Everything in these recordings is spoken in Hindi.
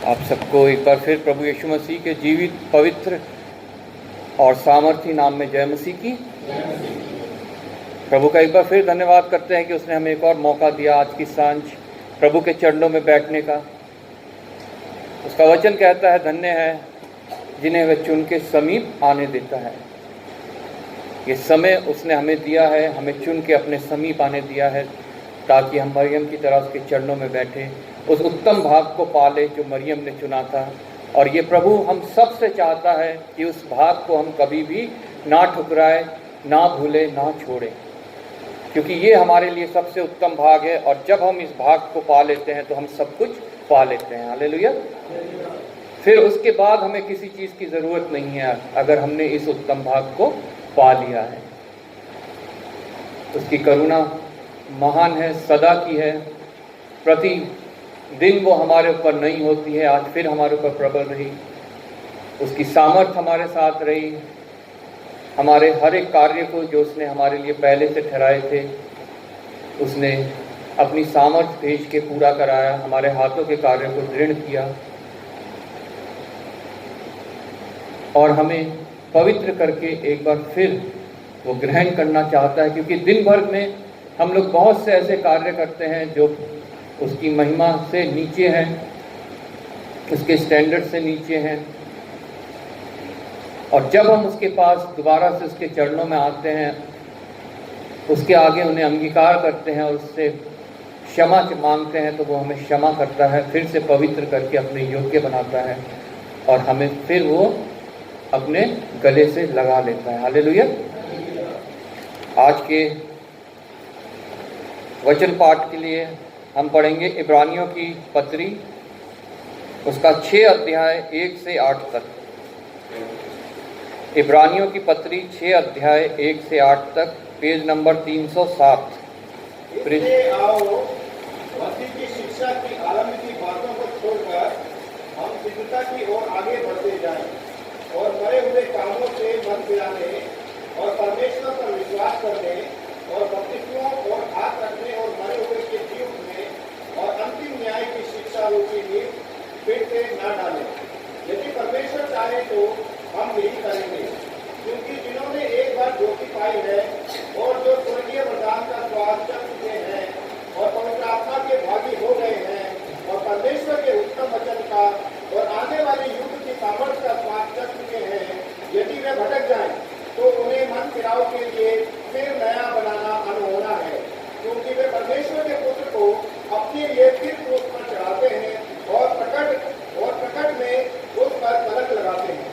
आप सबको एक बार फिर प्रभु यीशु मसीह के जीवित, पवित्र और सामर्थी नाम में जय मसीह की। प्रभु का एक बार फिर धन्यवाद करते हैं कि उसने हमें एक और मौका दिया आज की सांझ प्रभु के चरणों में बैठने का। उसका वचन कहता है, धन्य है जिन्हें वह चुन के समीप आने देता है। ये समय उसने हमें दिया है, हमें चुन के अपने समीप आने दिया है ताकि हम मरियम की तरह उसके चरणों में बैठे उस उत्तम भाग को पाले जो मरियम ने चुना था। और ये प्रभु हम सब से चाहता है कि उस भाग को हम कभी भी ना ठुकराए, ना भूले, ना छोड़े, क्योंकि ये हमारे लिए सबसे उत्तम भाग है। और जब हम इस भाग को पा लेते हैं तो हम सब कुछ पा लेते हैं। हालेलुया। फिर उसके बाद हमें किसी चीज़ की ज़रूरत नहीं है अगर हमने इस उत्तम भाग को पा लिया है। उसकी करुणा महान है, सदा की है। प्रति दिन वो हमारे ऊपर नहीं होती है, आज फिर हमारे ऊपर प्रबल रही। उसकी सामर्थ हमारे साथ रही। हमारे हर एक कार्य को जो उसने हमारे लिए पहले से ठहराए थे, उसने अपनी सामर्थ भेज के पूरा कराया। हमारे हाथों के कार्य को दृढ़ किया और हमें पवित्र करके एक बार फिर वो ग्रहण करना चाहता है, क्योंकि दिन भर में हम लोग बहुत से ऐसे कार्य करते हैं जो उसकी महिमा से नीचे हैं, उसके स्टैंडर्ड से नीचे हैं। और जब हम उसके पास दोबारा से उसके चरणों में आते हैं, उसके आगे उन्हें अंगीकार करते हैं और उससे क्षमा मांगते हैं, तो वो हमें क्षमा करता है, फिर से पवित्र करके अपने योग्य बनाता है और हमें फिर वो अपने गले से लगा लेता है। हालेलुया। आज के वचन पाठ के लिए हम पढ़ेंगे इब्रानियों की पत्री, उसका 6 अध्याय 1 से 8 तक। इब्रानियों की पत्री 6 अध्याय 1 से 8 तक, पेज नंबर 307। इसलिए आओ, मसीह की शिक्षा की आरंभ की बातों को छोड़कर हम सिद्धता की ओर आगे बढ़ते जाएं और मरे हुए कामों से मन फिराने और परमेश्वर पर विश्वास करने और बपतिस्मों और हाथ रखने और मरे हुए के जी उठने और अंतिम न्याय की शिक्षा रूपी नींव फिर से न डालें। यदि परमेश्वर चाहे तो हम यही करेंगे, क्योंकि जिन्होंने एक बार ज्योति पाई है और जो स्वर्गीय वरदान का स्वाद चख चुके हैं और पवित्र आत्मा के भागी हो गए हैं और परमेश्वर के उत्तम वचन का और आने वाले युग की सामर्थ्य का स्वाद चख चुके हैं, यदि वे भटक जाएं तो उन्हें मन फिराव के लिए फिर नया बनाना अनहोना है, क्योंकि वे परमेश्वर के पुत्र को अपने लिए फिर क्रूस पर चढ़ाते हैं और प्रकट में उस पर पलक लगाते हैं।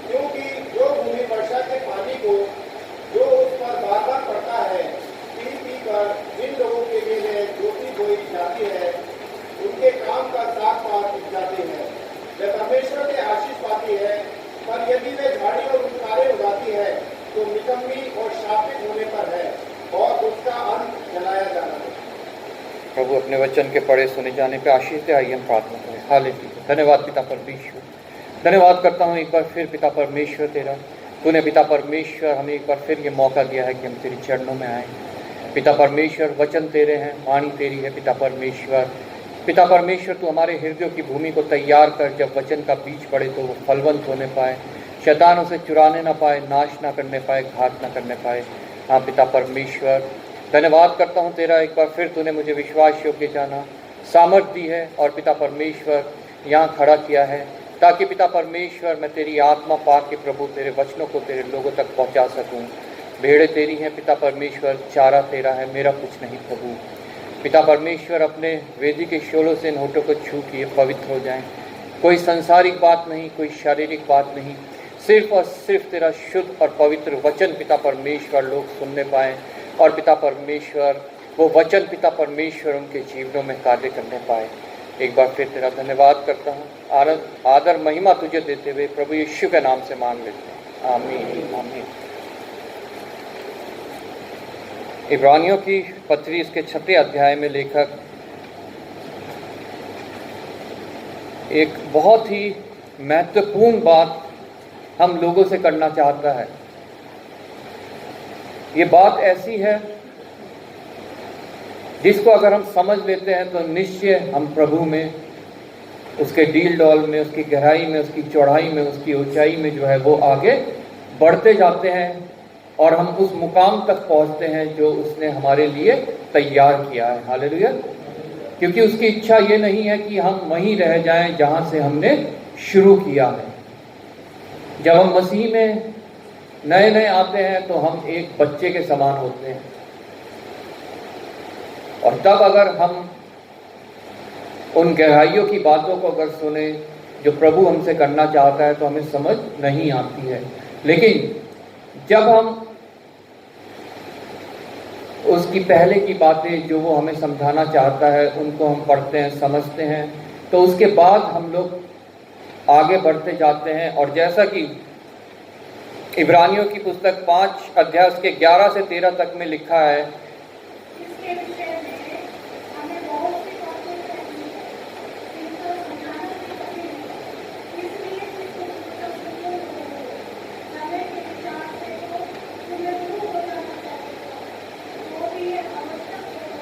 क्योंकि जो भूमि वर्षा के पानी को जो उस पर बार बार पड़ता है, पी कर जिन लोगों के लिए ज्योति बोई जाती है, उनके काम का साथ पात उग जाते हैं। वे परमेश्वर से आशीष पाती है, पर यदि वे झाड़ी और उतारे उगाती है तो निकम्मी और शापित होने पर है और उसका अंत जलाया जाना है। प्रभु अपने वचन के पढ़े सुने जाने पे आशीष दे। आइए हम प्रार्थना करें। हालेलुया। धन्यवाद पिता परमेश्वर, धन्यवाद करता हूँ एक बार फिर पिता परमेश्वर तेरा। तूने पिता परमेश्वर हमें एक बार फिर ये मौका दिया है कि हम तेरे चरणों में आए। पिता परमेश्वर, वचन तेरे हैं, वाणी तेरी है। पिता परमेश्वर तू हमारे हृदयों की भूमि को तैयार कर, जब वचन का बीज पड़े तो वो फलवंत होने पाए, शैतान उसे चुराने ना पाए, नाश ना करने पाए, घात ना करने पाए। हाँ पिता परमेश्वर, धन्यवाद करता हूँ तेरा एक बार फिर तूने मुझे विश्वास योग्य जाना, सामर्थ दी है और पिता परमेश्वर यहाँ खड़ा किया है ताकि पिता परमेश्वर मैं तेरी आत्मा पाक के प्रभु तेरे वचनों को तेरे लोगों तक पहुँचा सकूँ। भेड़ें तेरी हैं पिता परमेश्वर, चारा तेरा है, मेरा कुछ नहीं प्रभु। पिता परमेश्वर अपने वेदी के शोलों से इन होठों को छू किए पवित्र हो जाएं। कोई संसारिक बात नहीं, कोई शारीरिक बात नहीं, सिर्फ और सिर्फ तेरा शुद्ध और पवित्र वचन पिता परमेश्वर लोग सुनने पाएँ और पिता परमेश्वर वो वचन पिता परमेश्वर उनके जीवनों में कार्य करने पाए। एक बार फिर तेरा धन्यवाद करता हूँ। आदर महिमा तुझे देते हुए प्रभु यीशु के नाम से मांग लेते हैं, आमीन आमीन। इब्रानियों की पत्री इसके 6 अध्याय में लेखक एक बहुत ही महत्वपूर्ण बात हम लोगों से करना चाहता है। ये बात ऐसी है जिसको अगर हम समझ लेते हैं तो निश्चय हम प्रभु में उसके डील डॉल में, उसकी गहराई में, उसकी चौड़ाई में, उसकी ऊंचाई में जो है वो आगे बढ़ते जाते हैं और हम उस मुकाम तक पहुंचते हैं जो उसने हमारे लिए तैयार किया है। हालेलुया। क्योंकि उसकी इच्छा ये नहीं है कि हम वहीं रह जाएं जहां से हमने शुरू किया है। जब हम मसीह में नए नए आते हैं तो हम एक बच्चे के समान होते हैं, और तब अगर हम उन गहराइयों की बातों को अगर सुने जो प्रभु हमसे करना चाहता है तो हमें समझ नहीं आती है। लेकिन जब हम उसकी पहले की बातें जो वो हमें समझाना चाहता है उनको हम पढ़ते हैं, समझते हैं, तो उसके बाद हम लोग आगे बढ़ते जाते हैं। और जैसा कि इब्रानियों की पुस्तक 5 अध्याय उसके 11 से 13 तक में लिखा है, इसके विषय में हमें बहुत सी बातें कहनी है, जिनको समझाना भी कठिन है। इसलिए इसको पुस्तक सुनते रहो। समय के विचार से तो तुम्हें दूर हो जाना चाहिए, वो भी ये आवश्यक होगा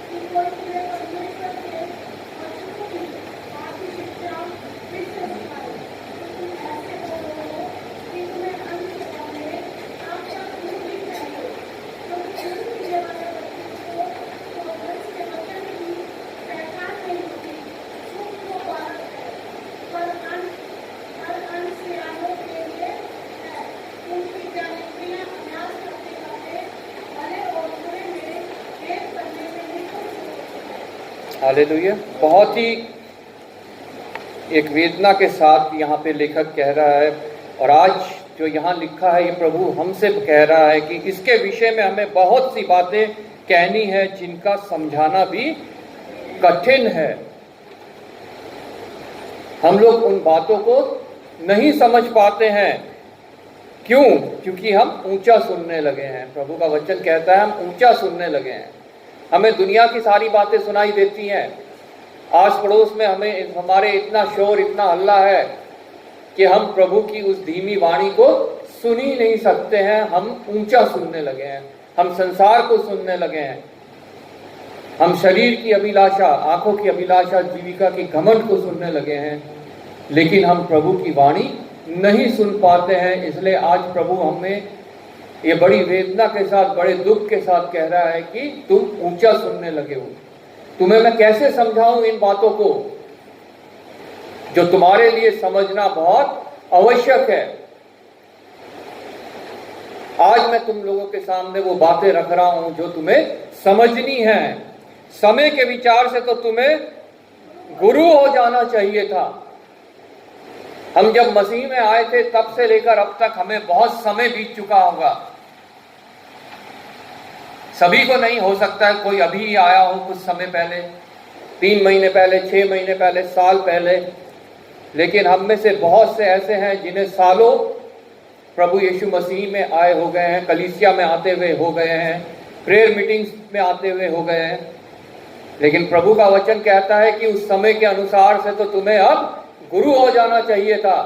कि कोई तुम्हें परमेश्वर के वचनों की आधी शिक्षा फिर से सिखाए। तुम ऐसे बोलो कि तुम्हें अंत से पहले आपका गुरु भी चाहिए, क्योंकि गुरु मिलने वाले बच्चे को तो वंश के वचन की पहचान नहीं होती। सुख तो बालक है, पर अंत सियानों के लिए है। उनकी ज्ञानेंद्रियां अभ्यास करते करते भले और बुरे में भेद करने में निपुण हो जाती है। हालेलुया। बहुत ही एक वेदना के साथ यहाँ पे लेखक कह रहा है, और आज जो यहाँ लिखा है ये प्रभु हमसे कह रहा है कि इसके विषय में हमें बहुत सी बातें कहनी है जिनका समझाना भी कठिन है। हम लोग उन बातों को नहीं समझ पाते हैं। क्यों? क्योंकि हम ऊंचा सुनने लगे हैं। प्रभु का वचन कहता है हम ऊंचा सुनने लगे हैं। हमें दुनिया की सारी बातें सुनाई देती हैं। आस पड़ोस में हमें हमारे इतना शोर, इतना हल्ला है कि हम प्रभु की उस धीमी वाणी को सुन ही नहीं सकते हैं। हम ऊंचा सुनने लगे हैं, हम संसार को सुनने लगे हैं, हम शरीर की अभिलाषा, आंखों की अभिलाषा, जीविका की घमंड को सुनने लगे हैं, लेकिन हम प्रभु की वाणी नहीं सुन पाते हैं। इसलिए आज प्रभु हमें ये बड़ी वेदना के साथ, बड़े दुख के साथ कह रहा है कि तुम ऊंचा सुनने लगे हो। तुम्हें मैं कैसे समझाऊं इन बातों को जो तुम्हारे लिए समझना बहुत आवश्यक है। आज मैं तुम लोगों के सामने वो बातें रख रहा हूं जो तुम्हें समझनी है। समय के विचार से तो तुम्हें गुरु हो जाना चाहिए था। हम जब मसीह में आए थे तब से लेकर अब तक हमें बहुत समय बीत चुका होगा। सभी को नहीं हो सकता है, कोई अभी ही आया हो कुछ समय पहले, 3 महीने पहले, 6 महीने पहले, साल पहले, लेकिन हम में से बहुत से ऐसे हैं जिन्हें सालों प्रभु यीशु मसीह में आए हो गए हैं, कलीसिया में आते हुए हो गए हैं, प्रेयर मीटिंग्स में आते हुए हो गए हैं। लेकिन प्रभु का वचन कहता है कि उस समय के अनुसार से तो तुम्हें अब गुरु हो जाना चाहिए था।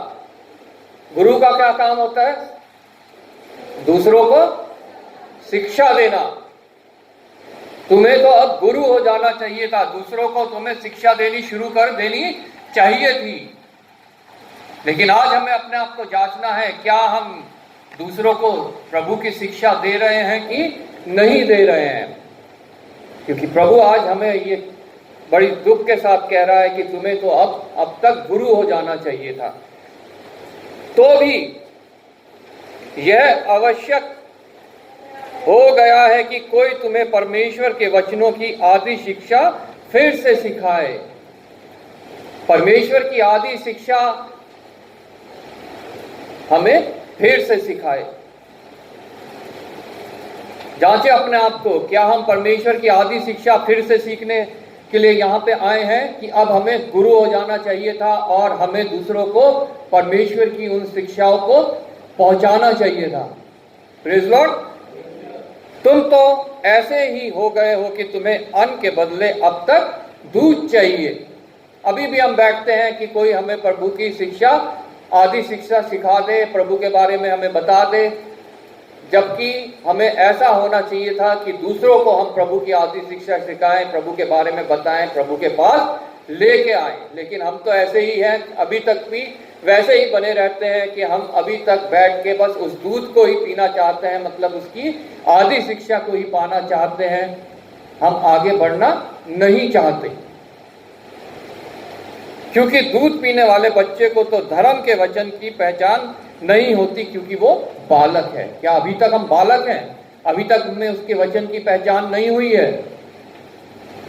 गुरु का क्या काम होता है? दूसरों को शिक्षा देना। तुम्हें तो अब गुरु हो जाना चाहिए था, दूसरों को तुम्हें शिक्षा देनी शुरू कर देनी चाहिए थी। लेकिन आज हमें अपने आप को जांचना है, क्या हम दूसरों को प्रभु की शिक्षा दे रहे हैं कि नहीं दे रहे हैं? क्योंकि प्रभु आज हमें ये बड़ी दुख के साथ कह रहा है कि तुम्हें तो अब तक गुरु हो जाना चाहिए था। तो भी यह आवश्यक हो गया है कि कोई तुम्हें परमेश्वर के वचनों की आदि शिक्षा फिर से सिखाए। परमेश्वर की आदि शिक्षा हमें फिर से सिखाए। जांचे अपने आप को, क्या हम परमेश्वर की आदि शिक्षा फिर से सीखने के लिए यहाँ पे आए हैं कि अब हमें गुरु हो जाना चाहिए था और हमें दूसरों को परमेश्वर की उन शिक्षाओं को पहुंचाना चाहिए था। Praise Lord. तुम तो ऐसे ही हो गए हो कि तुम्हें अन्न के बदले अब तक दूध चाहिए। अभी भी हम बैठते हैं कि कोई हमें प्रभु की शिक्षा, आदि शिक्षा सिखा दे, प्रभु के बारे में हमें बता दे, जबकि हमें ऐसा होना चाहिए था कि दूसरों को हम प्रभु की आदि शिक्षा सिखाएं, प्रभु के बारे में बताएं, प्रभु के पास लेके आए। लेकिन हम तो ऐसे ही हैं, अभी तक भी वैसे ही बने रहते हैं कि हम अभी तक बैठ के बस उस दूध को ही पीना चाहते हैं, मतलब उसकी आधी शिक्षा को ही पाना चाहते हैं। हम आगे बढ़ना नहीं चाहते, क्योंकि दूध पीने वाले बच्चे को तो धर्म के वचन की पहचान नहीं होती, क्योंकि वो बालक है। क्या अभी तक हम बालक हैं? अभी तक हमें उसके वचन की पहचान नहीं हुई है।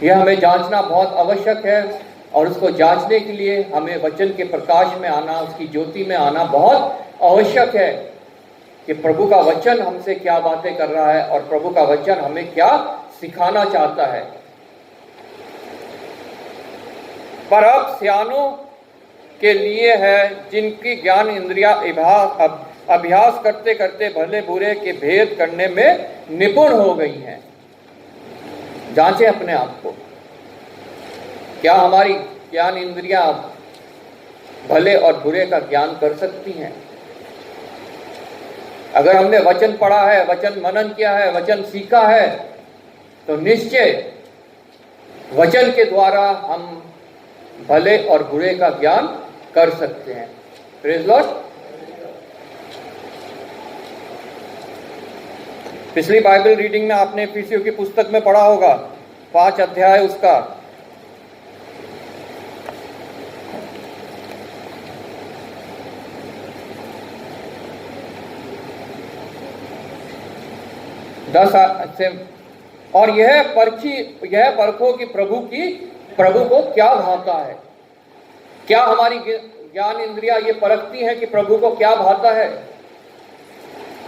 यह हमें जांचना बहुत आवश्यक है, और उसको जांचने के लिए हमें वचन के प्रकाश में आना, उसकी ज्योति में आना बहुत आवश्यक है कि प्रभु का वचन हमसे क्या बातें कर रहा है और प्रभु का वचन हमें क्या सिखाना चाहता है। पर अब सियानों के लिए है, जिनकी ज्ञान इंद्रिया अभ्यास करते करते भले बुरे के भेद करने में निपुण हो गई हैं। जांचें अपने आप को, क्या हमारी ज्ञान इंद्रियां भले और बुरे का ज्ञान कर सकती हैं? अगर हमने वचन पढ़ा है, वचन मनन किया है, वचन सीखा है, तो निश्चय वचन के द्वारा हम भले और बुरे का ज्ञान कर सकते हैं। Praise Lord. पिछली बाइबल रीडिंग में आपने इफिसियों की पुस्तक में पढ़ा होगा, 5 अध्याय उसका। और यह परखो कि प्रभु को क्या भाता है। क्या हमारी ज्ञान इंद्रिया ये परखती हैं कि प्रभु को क्या भाता है,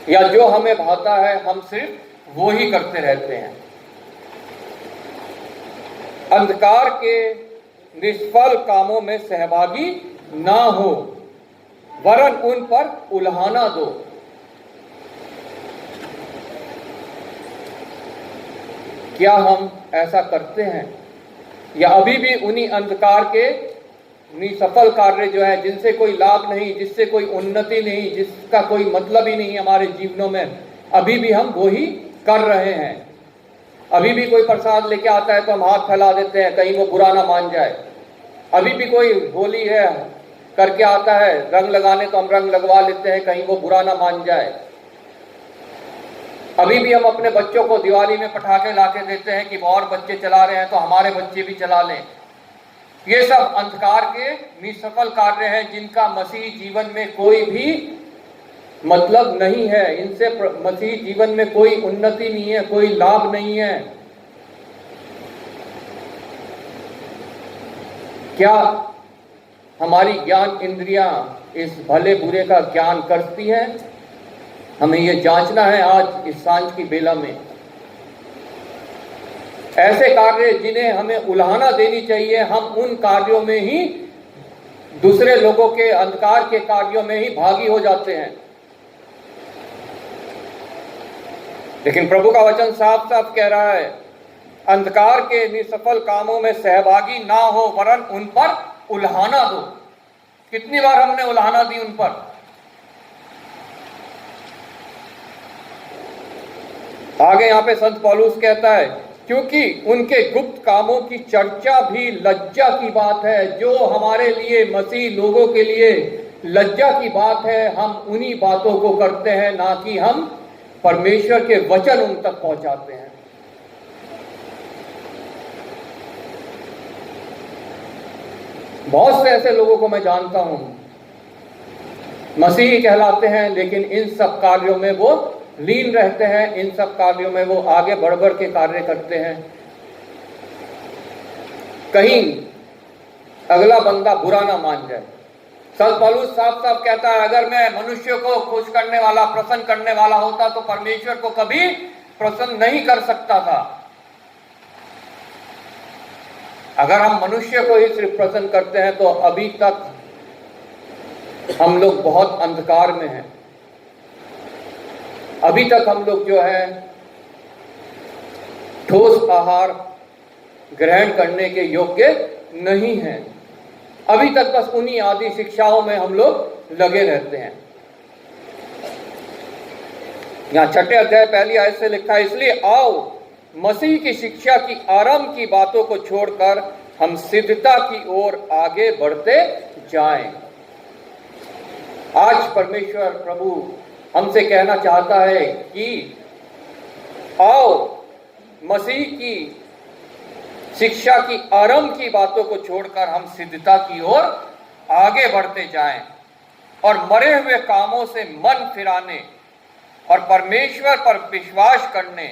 या जो हमें भाता है हम सिर्फ वो ही करते रहते हैं? अंधकार के निष्फल कामों में सहभागी ना हो, वरन उन पर उल्हाना दो। क्या हम ऐसा करते हैं, या अभी भी उन्हीं अंधकार के निसफल कार्य जो है, जिनसे कोई लाभ नहीं, जिससे कोई उन्नति नहीं, जिसका कोई मतलब ही नहीं हमारे जीवनों में, अभी भी हम वो ही कर रहे हैं? अभी भी कोई प्रसाद लेके आता है तो हम हाथ फैला देते हैं, कहीं वो बुरा ना मान जाए। अभी भी कोई होली है करके आता है रंग लगाने, तो हम रंग लगवा लेते हैं, कहीं वो बुरा ना मान जाए। अभी भी हम अपने बच्चों को दिवाली में पटाखे लाके देते हैं कि और बच्चे चला रहे हैं तो हमारे बच्चे भी चला लें। ये सब अंधकार के निसफल कार्य हैं, जिनका मसीही जीवन में कोई भी मतलब नहीं है। इनसे मसीही जीवन में कोई उन्नति नहीं है, कोई लाभ नहीं है। क्या हमारी ज्ञान इंद्रियां इस भले बुरे का ज्ञान करती हैं? हमें यह जांचना है आज इस सांझ की बेला में। ऐसे कार्य जिन्हें हमें उल्हाना देनी चाहिए, हम उन कार्यों में ही, दूसरे लोगों के अंधकार के कार्यों में ही भागी हो जाते हैं। लेकिन प्रभु का वचन साफ साफ कह रहा है, अंधकार के निसफल कामों में सहभागी ना हो, वरन उन पर उल्हाना दो। कितनी बार हमने उल्हाना दी उन पर? आगे यहां पे संत पौलुस कहता है, क्योंकि उनके गुप्त कामों की चर्चा भी लज्जा की बात है। जो हमारे लिए, मसीह लोगों के लिए लज्जा की बात है, हम उन्हीं बातों को करते हैं, ना कि हम परमेश्वर के वचन उन तक पहुंचाते हैं। बहुत से ऐसे लोगों को मैं जानता हूं, मसीही कहलाते हैं, लेकिन इन सब कार्यों में वो लीन रहते हैं, इन सब कार्यों में वो आगे बढ़ बढ़ के कार्य करते हैं। कहीं अगला बंदा बुरा ना मान जाए। संत पौलुस साफ साफ कहता है, अगर मैं मनुष्य को खुश करने वाला, प्रसन्न करने वाला होता तो परमेश्वर को कभी प्रसन्न नहीं कर सकता था। अगर हम मनुष्य को ही सिर्फ प्रसन्न करते हैं तो अभी तक हम लोग बहुत अंधकार में हैं। अभी तक हम लोग जो है ठोस आहार ग्रहण करने के योग्य नहीं हैं। अभी तक बस उन्हीं आदि शिक्षाओं में हम लोग लगे रहते हैं। यहां 6 अध्याय 1 आयत से लिखा है, इसलिए आओ मसीह की शिक्षा की आरंभ की बातों को छोड़कर हम सिद्धता की ओर आगे बढ़ते जाएं। आज परमेश्वर प्रभु हमसे कहना चाहता है कि आओ मसीह की शिक्षा की आरंभ की बातों को छोड़कर हम सिद्धता की ओर आगे बढ़ते जाएं और मरे हुए कामों से मन फिराने और परमेश्वर पर विश्वास करने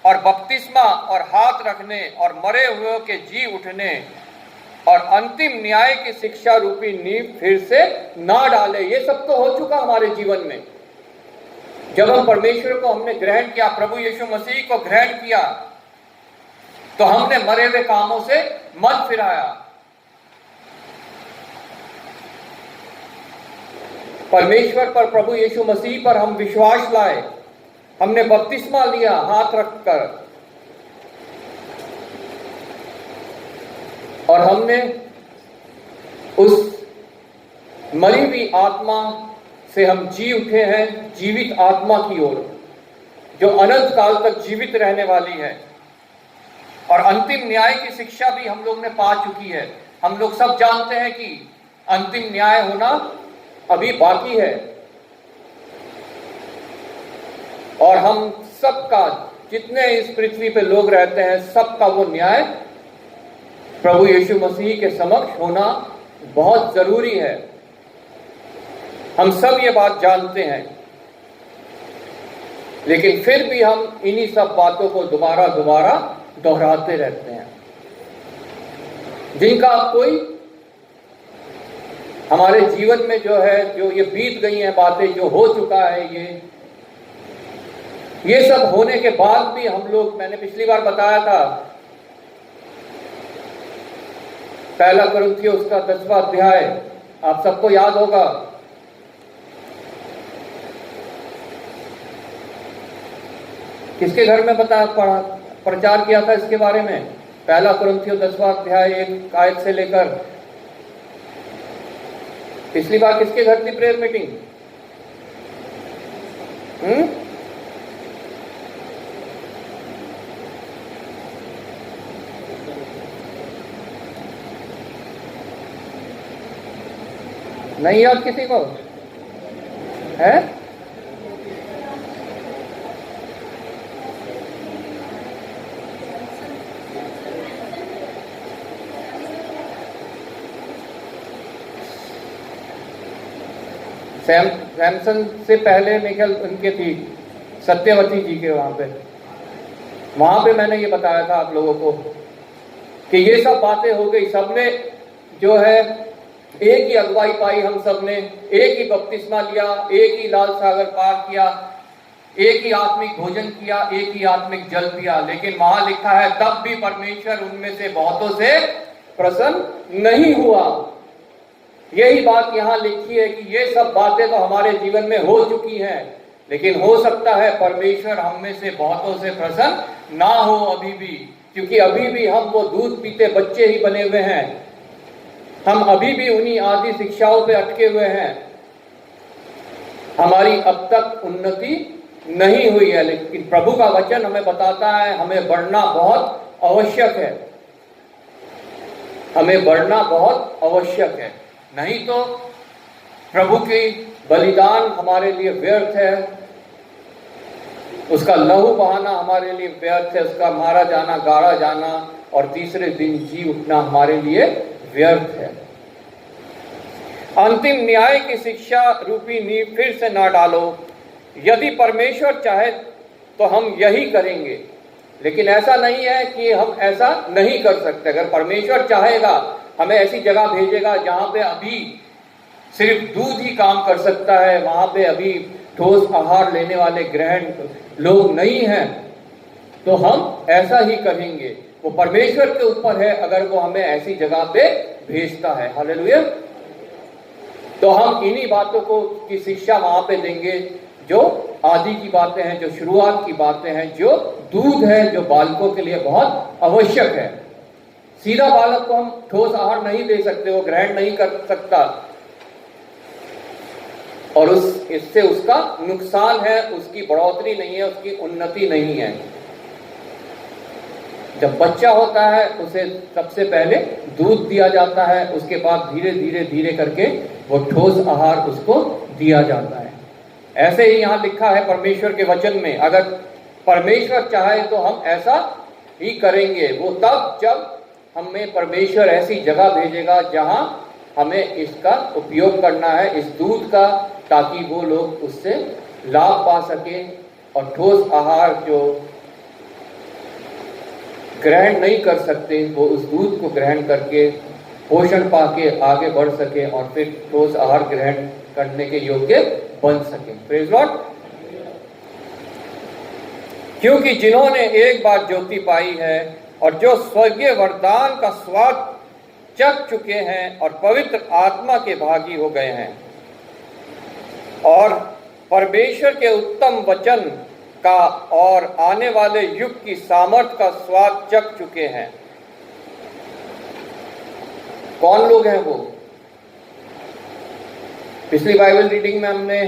और बपतिस्मा और हाथ रखने और मरे हुए के जी उठने और अंतिम न्याय की शिक्षा रूपी नींव फिर से ना डाले। ये सब तो हो चुका हमारे जीवन में। जब हम परमेश्वर को हमने ग्रहण किया, प्रभु यीशु मसीह को ग्रहण किया, तो हमने मरे हुए कामों से मन फिराया, परमेश्वर पर, प्रभु यीशु मसीह पर हम विश्वास लाए, हमने बपतिस्मा लिया हाथ रखकर, और हमने उस मरी हुई आत्मा से हम जी उठे हैं जीवित आत्मा की ओर, जो अनंत काल तक जीवित रहने वाली है। और अंतिम न्याय की शिक्षा भी हम लोग ने पा चुकी है। हम लोग सब जानते हैं कि अंतिम न्याय होना अभी बाकी है, और हम सबका, जितने इस पृथ्वी पे लोग रहते हैं, सबका वो न्याय प्रभु यीशु मसीह के समक्ष होना बहुत जरूरी है। हम सब ये बात जानते हैं, लेकिन फिर भी हम इन्हीं सब बातों को दोबारा दोबारा दोहराते रहते हैं, जिनका कोई हमारे जीवन में जो है, जो ये बीत गई हैं बातें, जो हो चुका है, ये सब होने के बाद भी हम लोग, मैंने पिछली बार बताया था, पहला कुरिन्थियों उसका 10वां अध्याय आप सबको याद होगा। किसके घर में प्रचार किया था इसके बारे में? पहला कुरिन्थियों 10वां अध्याय 1 आयत से लेकर, पिछली बार किसके घर थी प्रेयर मीटिंग? नहीं याद किसी को है? सैमसन से पहले निकल उनके थी सत्यवती जी के वहां पे मैंने ये बताया था आप लोगों को कि ये सब बातें हो गई। सबने जो है एक ही अगुवाई पाई, हम सबने एक ही बपतिस्मा लिया, एक ही लाल सागर पार किया, एक ही आत्मिक भोजन किया, एक ही आत्मिक जल पिया। लेकिन वहां लिखा है तब भी परमेश्वर उनमें से बहुतों से प्रसन्न नहीं हुआ। यही बात यहाँ लिखी है कि ये सब बातें तो हमारे जीवन में हो चुकी हैं, लेकिन हो सकता है परमेश्वर हम में से बहुतों से प्रसन्न ना हो अभी भी, क्योंकि अभी भी हम वो दूध पीते बच्चे ही बने हुए हैं। हम अभी भी उन्हीं आदि शिक्षाओं पे अटके हुए हैं। हमारी अब तक उन्नति नहीं हुई है, लेकिन प्रभु का वचन हमें बताता है हमें बढ़ना बहुत आवश्यक है, हमें बढ़ना बहुत आवश्यक है। नहीं तो प्रभु की बलिदान हमारे लिए व्यर्थ है, उसका लहू बहाना हमारे लिए व्यर्थ है, उसका मारा जाना, गाड़ा जाना और तीसरे दिन जी उठना हमारे लिए व्यर्थ है। अंतिम न्याय की शिक्षा रूपी नींव फिर से ना डालो। यदि परमेश्वर चाहे तो हम यही करेंगे, लेकिन ऐसा नहीं है कि हम ऐसा नहीं कर सकते। अगर परमेश्वर चाहेगा, हमें ऐसी जगह भेजेगा जहां पे अभी सिर्फ दूध ही काम कर सकता है, वहां पे अभी ठोस आहार लेने वाले ग्रहण लोग नहीं हैं, तो हम ऐसा ही करेंगे। वो परमेश्वर के ऊपर है, अगर वो हमें ऐसी जगह पे भेजता है। हालेलुया। तो हम इन्हीं बातों को की शिक्षा वहां पे देंगे, जो आदि की बातें हैं, जो शुरुआत की बातें हैं, जो दूध है, जो बालकों के लिए बहुत आवश्यक है। सीधा बालक को हम ठोस आहार नहीं दे सकते, वो ग्रहण नहीं कर सकता, और इससे उसका नुकसान है, उसकी बढ़ोतरी नहीं है, उसकी उन्नति नहीं है। जब बच्चा होता है उसे सबसे पहले दूध दिया जाता है, उसके बाद धीरे धीरे धीरे करके वो ठोस आहार उसको दिया जाता है। ऐसे ही यहाँ लिखा है परमेश्वर के वचन में, अगर परमेश्वर चाहे तो हम ऐसा ही करेंगे। वो तब जब हमें परमेश्वर ऐसी जगह भेजेगा जहाँ हमें इसका उपयोग करना है, इस दूध का, ताकि वो लोग उससे लाभ पा सके और ठोस आहार जो ग्रहण नहीं कर सकते वो उस दूध को ग्रहण करके पोषण पाके आगे बढ़ सके और फिर ठोस आहार ग्रहण करने के योग्य बन सके। Praise Lord. क्योंकि जिन्होंने एक बार ज्योति पाई है और जो स्वर्गीय वरदान का स्वाद चख चुके हैं और पवित्र आत्मा के भागी हो गए हैं और परमेश्वर के उत्तम वचन का और आने वाले युग की सामर्थ का स्वाद चख चुके हैं। कौन लोग हैं वो? पिछली बाइबल रीडिंग में हमने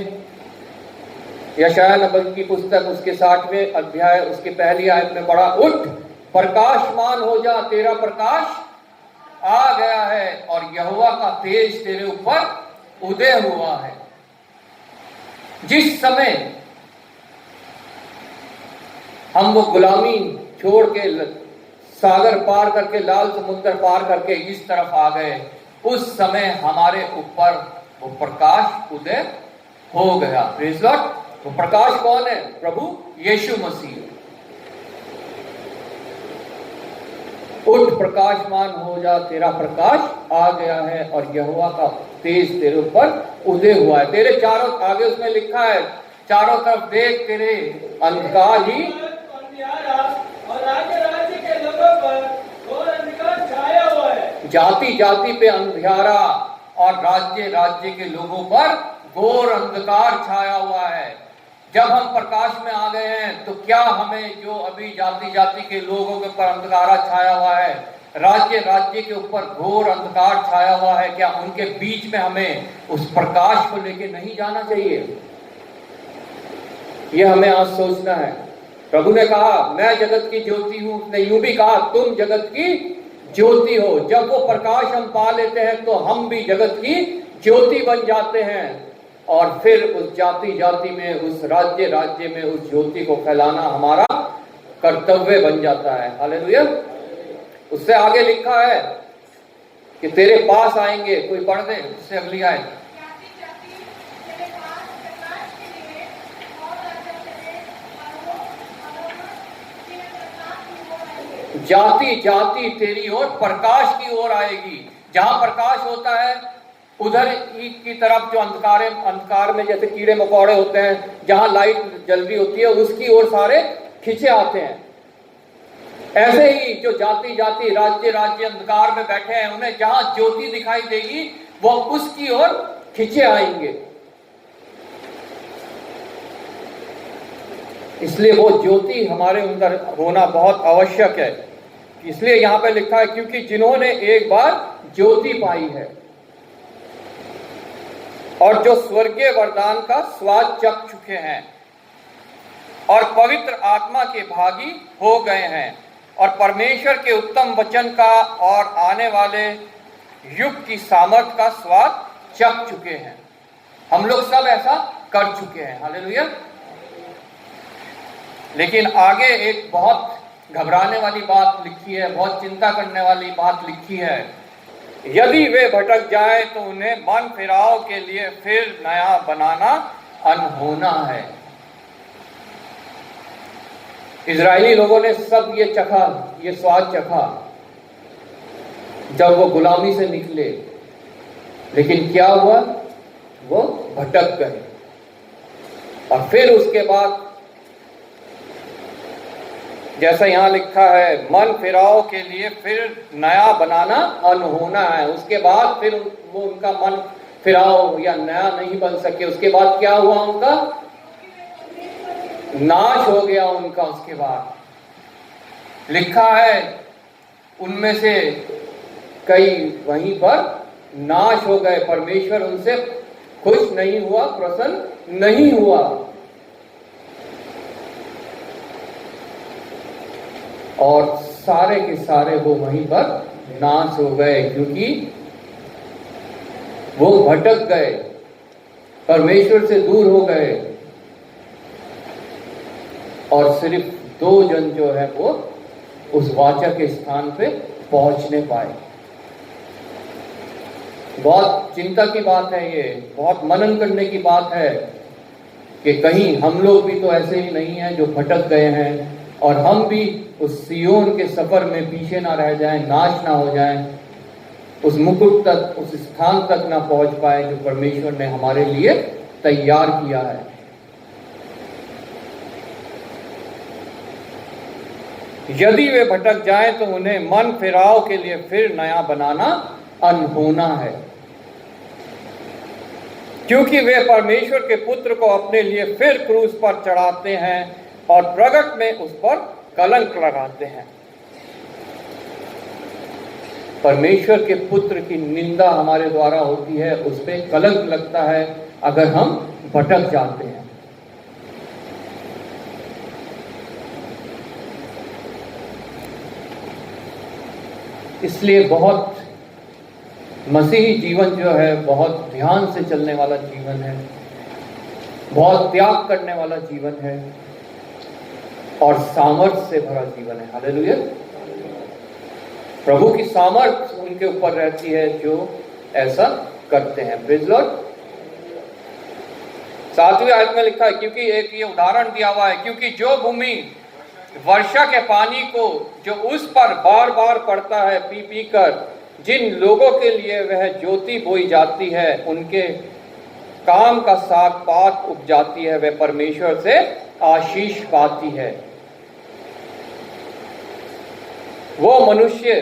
यशायाह नबी की पुस्तक उसके 60वें अध्याय उसके पहली आयत में पढ़ा, उठ प्रकाशमान हो जा, तेरा प्रकाश आ गया है और यहोवा का तेज तेरे ऊपर उदय हुआ है। जिस समय हम वो गुलामी छोड़ के सागर पार करके लाल समुद्र पार करके इस तरफ आ गए, उस समय हमारे ऊपर वो प्रकाश उदय हो गया। Praise Lord. वो प्रकाश कौन है? प्रभु यीशु मसीह। उठ प्रकाशमान हो जा, तेरा प्रकाश आ गया है और यहोवा का तेज तेरे ऊपर उदय हुआ है। तेरे चारों, आगे उसमें लिखा है, चारों तरफ देख, तेरे अंधकार ही और राज्य राज्य के लोगों पर घोर अंधकार छाया हुआ है। जाति जाति पे अंधियारा और राज्य राज्य के लोगों पर घोर अंधकार छाया हुआ है। जब हम प्रकाश में आ गए हैं तो क्या हमें जो अभी जाति जाति के लोगों के ऊपर अंधकारा छाया हुआ है, राज्य राज्य के ऊपर घोर अंधकार छाया हुआ है, क्या उनके बीच में हमें उस प्रकाश को लेके नहीं जाना चाहिए? यह हमें आज सोचना है। प्रभु ने कहा मैं जगत की ज्योति हूं, उसने यूं भी कहा तुम जगत की ज्योति हो। जब वो प्रकाश हम पा लेते हैं तो हम भी जगत की ज्योति बन जाते हैं और फिर उस जाति जाति में, उस राज्य राज्य में उस ज्योति को फैलाना हमारा कर्तव्य बन जाता है। हालेलुया। उससे आगे लिखा है कि तेरे पास आएंगे, कोई पढ़ दे उससे अगली आए। जाति जाति तेरी ओर प्रकाश की ओर आएगी। जहां प्रकाश होता है उधर की तरफ जो अंधकार में जैसे कीड़े मकोड़े होते हैं, जहां लाइट जल रही होती है उसकी ओर सारे खींचे आते हैं। ऐसे ही जो जाति जाति राज्य राज्य अंधकार में बैठे हैं, उन्हें जहां ज्योति दिखाई देगी वो उसकी ओर खींचे आएंगे। इसलिए वो ज्योति हमारे अंदर होना बहुत आवश्यक है। इसलिए यहां पे लिखा है क्योंकि जिन्होंने एक बार ज्योति पाई है और जो स्वर्गीय वरदान का स्वाद चख चुके हैं और पवित्र आत्मा के भागी हो गए हैं और परमेश्वर के उत्तम वचन का और आने वाले युग की सामर्थ का स्वाद चख चुके हैं। हम लोग सब ऐसा कर चुके हैं। हालेलुया। लेकिन आगे एक बहुत घबराने वाली बात लिखी है, बहुत चिंता करने वाली बात लिखी है। यदि वे भटक जाए तो उन्हें मन फिराव के लिए फिर नया बनाना अनहोना है। इजरायली लोगों ने सब ये चखा, ये स्वाद चखा जब वो गुलामी से निकले, लेकिन क्या हुआ? वो भटक गए और फिर उसके बाद जैसा यहां लिखा है, मन फिराव के लिए फिर नया बनाना अनहोना है। उसके बाद फिर वो उनका मन फिराव या नया नहीं बन सके। उसके बाद क्या हुआ? उनका नाश हो गया उनका। उसके बाद लिखा है उनमें से कई वहीं पर नाश हो गए। परमेश्वर उनसे खुश नहीं हुआ, प्रसन्न नहीं हुआ। और सारे के सारे वो वहीं पर नाश हो गए, क्योंकि वो भटक गए, परमेश्वर से दूर हो गए, और सिर्फ 2 जन जो है वो उस वाचा के स्थान पे पहुंचने पाए। बहुत चिंता की बात है, ये बहुत मनन करने की बात है कि कहीं हम लोग भी तो ऐसे ही नहीं हैं जो भटक गए हैं, और हम भी उस सियोन के सफर में पीछे ना रह जाएं, नाश ना हो जाएं, उस मुकुट तक, उस स्थान तक ना पहुंच पाए जो परमेश्वर ने हमारे लिए तैयार किया है। यदि वे भटक जाएं तो उन्हें मन फिराव के लिए फिर नया बनाना अनहोना है, क्योंकि वे परमेश्वर के पुत्र को अपने लिए फिर क्रूस पर चढ़ाते हैं और प्रगट में उस पर कलंक लगाते हैं। परमेश्वर के पुत्र की निंदा हमारे द्वारा होती है, उस पर कलंक लगता है अगर हम भटक जाते हैं। इसलिए बहुत मसीही जीवन जो है बहुत ध्यान से चलने वाला जीवन है, बहुत त्याग करने वाला जीवन है, और सामर्थ्य से भरा जीवन है। हालेलुया। प्रभु की सामर्थ्य उनके ऊपर रहती है जो ऐसा करते हैं। Praise Lord. 7वीं आयत में लिखा है, क्योंकि एक ये उदाहरण दिया हुआ है, क्योंकि जो भूमि वर्षा के पानी को जो उस पर बार बार पड़ता है पी पी कर जिन लोगों के लिए वह ज्योति बोई जाती है, उनके काम का साग पात उग जाती है, वह परमेश्वर से आशीष पाती है। वो मनुष्य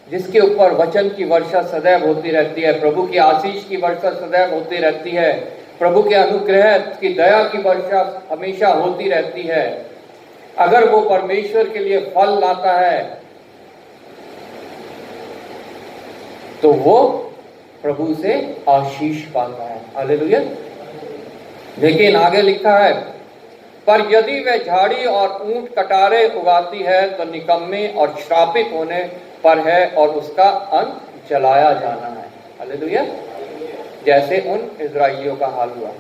जिसके ऊपर वचन की वर्षा सदैव होती रहती है, प्रभु की आशीष की वर्षा सदैव होती रहती है, प्रभु के अनुग्रह की दया की वर्षा हमेशा होती रहती है, अगर वो परमेश्वर के लिए फल लाता है तो वो प्रभु से आशीष पाता है। हालेलुया। लेकिन आगे लिखा है, पर यदि वह झाड़ी और ऊंट कटारे उगाती है तो निकम्मे और श्रापित होने पर है और उसका अंत जलाया जाना है। हालेलुया। जैसे उन इजराइलियों का हाल हुआ,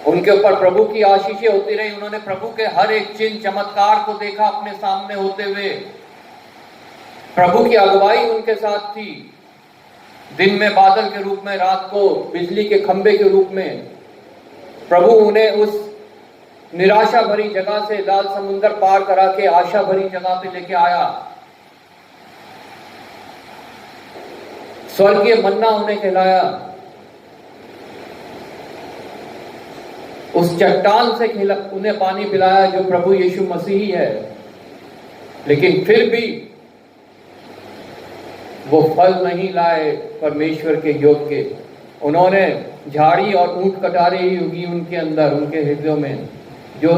उनके ऊपर प्रभु की आशीषें होती रही, उन्होंने प्रभु के हर एक चिन्ह चमत्कार को देखा अपने सामने होते हुए, प्रभु की अगुवाई उनके साथ थी, दिन में बादल के रूप में, रात को बिजली के खंभे के रूप में। प्रभु उन्हें उस निराशा भरी जगह से लाल समुंदर पार करा के आशा भरी जगह पे लेके आया, स्वर्गीय मन्ना उन्हें खिलाया, उस चट्टान से उन्हें पानी पिलाया जो प्रभु यीशु मसीह है। लेकिन फिर भी वो फल नहीं लाए परमेश्वर के योग्य। उन्होंने झाड़ी और ऊंट कटारे ही उगी उनके अंदर, उनके हृदयों में, जो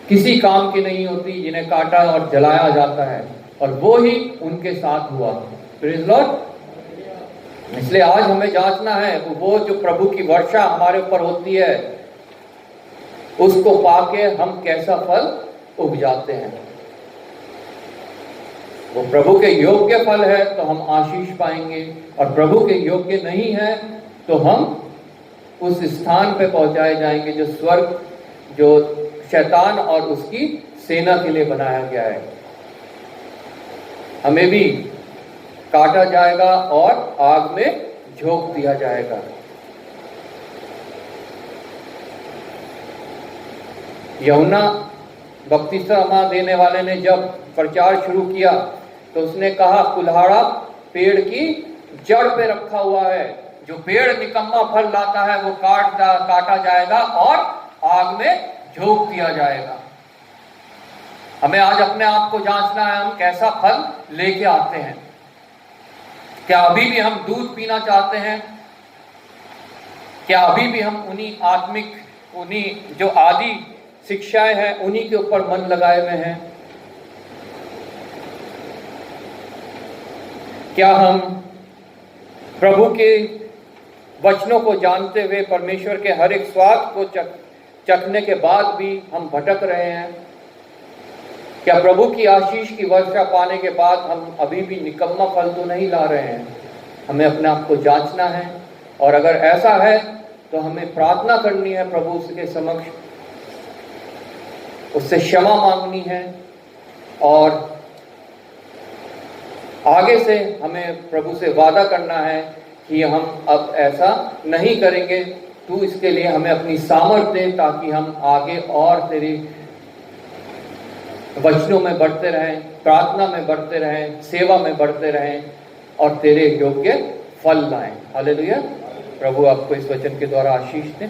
किसी काम की नहीं होती, जिन्हें काटा और जलाया जाता है, और वो ही उनके साथ हुआ। Praise Lord. इसलिए आज हमें जांचना है, वो जो प्रभु की वर्षा हमारे ऊपर होती है उसको पाके हम कैसा फल उपजाते हैं। वो प्रभु के योग्य फल है तो हम आशीष पाएंगे, और प्रभु के योग्य नहीं है तो हम उस स्थान पे पहुंचाए जाएंगे जो स्वर्ग, जो शैतान और उसकी सेना के लिए बनाया गया है। हमें भी काटा जाएगा और आग में झोंक दिया जाएगा। यूहन्ना बपतिस्मा देने वाले ने जब प्रचार शुरू किया तो उसने कहा, कुल्हाड़ा पेड़ की जड़ पे रखा हुआ है, जो पेड़ निकम्मा फल लाता है वो काटा जाएगा और आग में झोंक दिया जाएगा। हमें आज अपने आप को जांचना है, हम कैसा फल लेके आते हैं। क्या अभी भी हम दूध पीना चाहते हैं? क्या अभी भी हम उन्हीं आत्मिक, उन्हीं जो आदि शिक्षाएं हैं उन्हीं के ऊपर मन लगाए हुए हैं? क्या हम प्रभु के वचनों को जानते हुए परमेश्वर के हर एक स्वाद को चखने के बाद भी हम भटक रहे हैं? क्या प्रभु की आशीष की वर्षा पाने के बाद हम अभी भी निकम्मा फल तो नहीं ला रहे हैं? हमें अपने आप को जांचना है, और अगर ऐसा है तो हमें प्रार्थना करनी है प्रभु उसके समक्ष, उससे क्षमा मांगनी है, और आगे से हमें प्रभु से वादा करना है कि हम अब ऐसा नहीं करेंगे। तू इसके लिए हमें अपनी सामर्थ दे ताकि हम आगे और तेरी वचनों में बढ़ते रहें, प्रार्थना में बढ़ते रहें, सेवा में बढ़ते रहें और तेरे योग्य फल लाएं। हालेलुया। प्रभु आपको इस वचन के द्वारा आशीष दें।